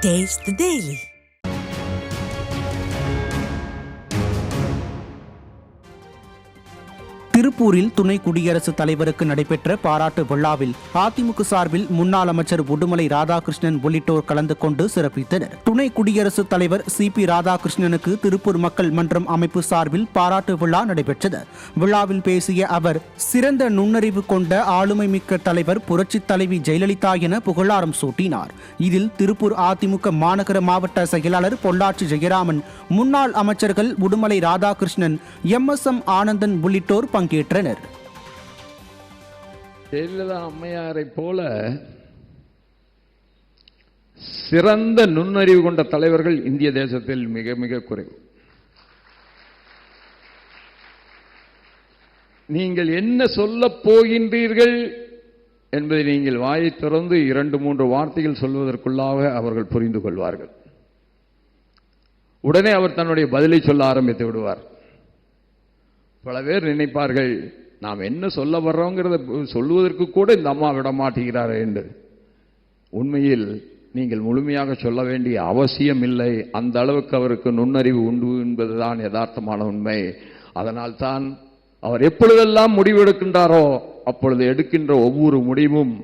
Taste the Daily. திருப்பூரில் துணை குடியரசுத் தலைவருக்கு நடைபெற்ற பாராட்டு விழாவில் அதிமுக சார்பில் முன்னாள் அமைச்சர் உடுமலை ராதாகிருஷ்ணன் உள்ளிட்டோர் கலந்து கொண்டு சிறப்பித்தனர். துணை குடியரசுத் தலைவர் CP ராதாகிருஷ்ணனுக்கு திருப்பூர் மக்கள் மன்றம் அமைப்பு சார்பில் பாராட்டு விழா நடைபெற்றது. விழாவில் பேசிய அவர், சிறந்த நுண்ணறிவு கொண்ட ஆளுமை மிக்க தலைவர் புரட்சித் தலைவி ஜெயலலிதா என புகழாரம் சூட்டினார். இதில் திருப்பூர் அதிமுக மாநகர மாவட்ட செயலாளர் பொள்ளாச்சி ஜெயராமன், முன்னாள் அமைச்சர்கள் உடுமலை ராதாகிருஷ்ணன், MSM ஆனந்தன் உள்ளிட்டோர் பங்கேற்றனர். ஜெயலலிதா அம்மையாரை போல சிறந்த நுண்ணறிவு கொண்ட தலைவர்கள் இந்திய தேசத்தில் மிக மிக குறைவு. நீங்கள் என்ன சொல்ல போகின்றீர்கள் என்பதை நீங்கள் வாயை திறந்து 2-3 வார்த்தைகள் சொல்வதற்குள்ளாக அவர்கள் புரிந்து கொள்வார்கள். உடனே அவர் தன்னுடைய பதிலை சொல்ல ஆரம்பித்து விடுவார். பல பேர் நினைப்பார்கள், நாம் என்ன சொல்ல வர்றோங்கிறத சொல்லுவதற்கு கூட இந்த அம்மா விட மாட்டேங்கிறார் என்று. உண்மையில் நீங்கள் முழுமையாக சொல்ல வேண்டிய அவசியம் இல்லை. அந்த அளவுக்கு அவருக்கு நுண்ணறிவு உண்டு என்பதுதான் யதார்த்தமான உண்மை. அதனால்தான் அவர் எப்பொழுதெல்லாம் முடிவெடுக்கின்றாரோ அப்பொழுது எடுக்கின்ற ஒவ்வொரு முடிவும்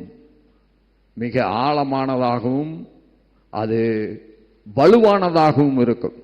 மிக ஆழமானதாகவும் அது வலுவானதாகவும் இருக்கும்.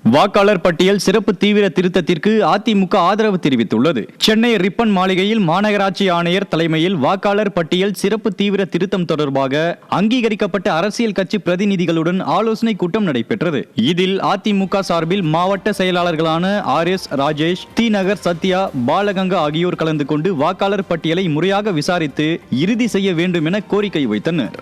வாக்காளர் பட்டியல் சிறப்பு தீவிர திருத்தத்திற்கு அதிமுக ஆதரவு தெரிவித்துள்ளது. சென்னை ரிப்பன் மாளிகையில் மாநகராட்சி ஆணையர் தலைமையில் வாக்காளர் பட்டியல் சிறப்பு தீவிர திருத்தம் தொடர்பாக அங்கீகரிக்கப்பட்ட அரசியல் கட்சி பிரதிநிதிகளுடன் ஆலோசனை கூட்டம் நடைபெற்றது. இதில் அதிமுக சார்பில் மாவட்ட செயலாளர்களான RS ராஜேஷ், தி நகர் சத்யா, பாலகங்கா ஆகியோர் கலந்து கொண்டு வாக்காளர் பட்டியலை முறையாக விசாரித்து இறுதி செய்ய வேண்டும் என கோரிக்கை வைத்தனர்.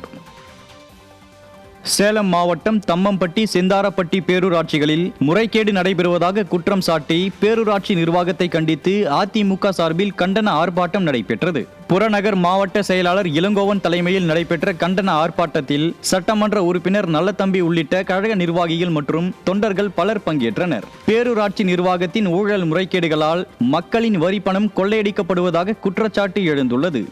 சேலம் மாவட்டம் தம்மம்பட்டி, செந்தாரப்பட்டி பேரூராட்சிகளில் முறைகேடு நடைபெறுவதாக குற்றம் சாட்டி பேரூராட்சி நிர்வாகத்தை கண்டித்து அதிமுக சார்பில் கண்டன ஆர்ப்பாட்டம் நடைபெற்றது. புறநகர் மாவட்ட செயலாளர் இளங்கோவன் தலைமையில் நடைபெற்ற கண்டன ஆர்ப்பாட்டத்தில் சட்டமன்ற உறுப்பினர் நல்லதம்பி உள்ளிட்ட கழக நிர்வாகிகள் மற்றும் தொண்டர்கள் பலர் பங்கேற்றனர். பேரூராட்சி நிர்வாகத்தின் ஊழல் முறைகேடுகளால் மக்களின் வரி பணம் கொள்ளையடிக்கப்படுவதாக குற்றச்சாட்டு எழுந்துள்ளது.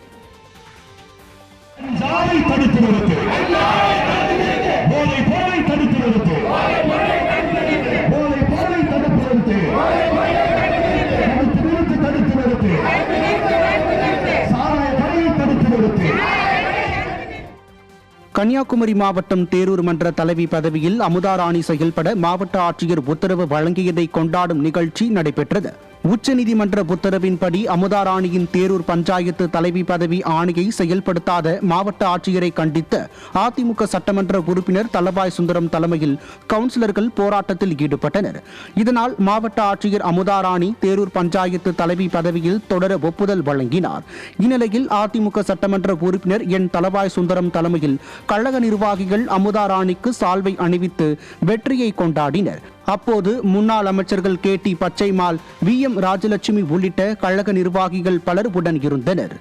கன்னியாகுமரி மாவட்டம் தேரூர் மன்ற தலைவி பதவியில் அமுதாராணி செயல்பட மாவட்ட ஆட்சியர் உத்தரவு வழங்கியதை கொண்டாடும் நிகழ்ச்சி நடைபெற்றது. உச்சநீதிமன்ற உத்தரவின்படி அமுதாராணியின் தேரூர் பஞ்சாயத்து தலைவி பதவி ஆணையை செயல்படுத்தாத மாவட்ட ஆட்சியரை கண்டித்து அதிமுக சட்டமன்ற உறுப்பினர் தலபாய் சுந்தரம் தலைமையில் கவுன்சிலர்கள் போராட்டத்தில் ஈடுபட்டனர். இதனால் மாவட்ட ஆட்சியர் அமுதாராணி தேரூர் பஞ்சாயத்து தலைவி பதவியில் தொடர ஒப்புதல் வழங்கினார். இந்நிலையில் அதிமுக சட்டமன்ற உறுப்பினர் தலபாய் சுந்தரம் தலைமையில் கழக நிர்வாகிகள் அமுதாராணிக்கு சால்வை அணிவித்து வெற்றியை கொண்டாடினர். அப்போது முன்னாள் அமைச்சர்கள் KT பச்சைமால், VM ராஜலட்சுமி உள்ளிட்ட கழக நிர்வாகிகள் பலர் உடன் இருந்தனர்.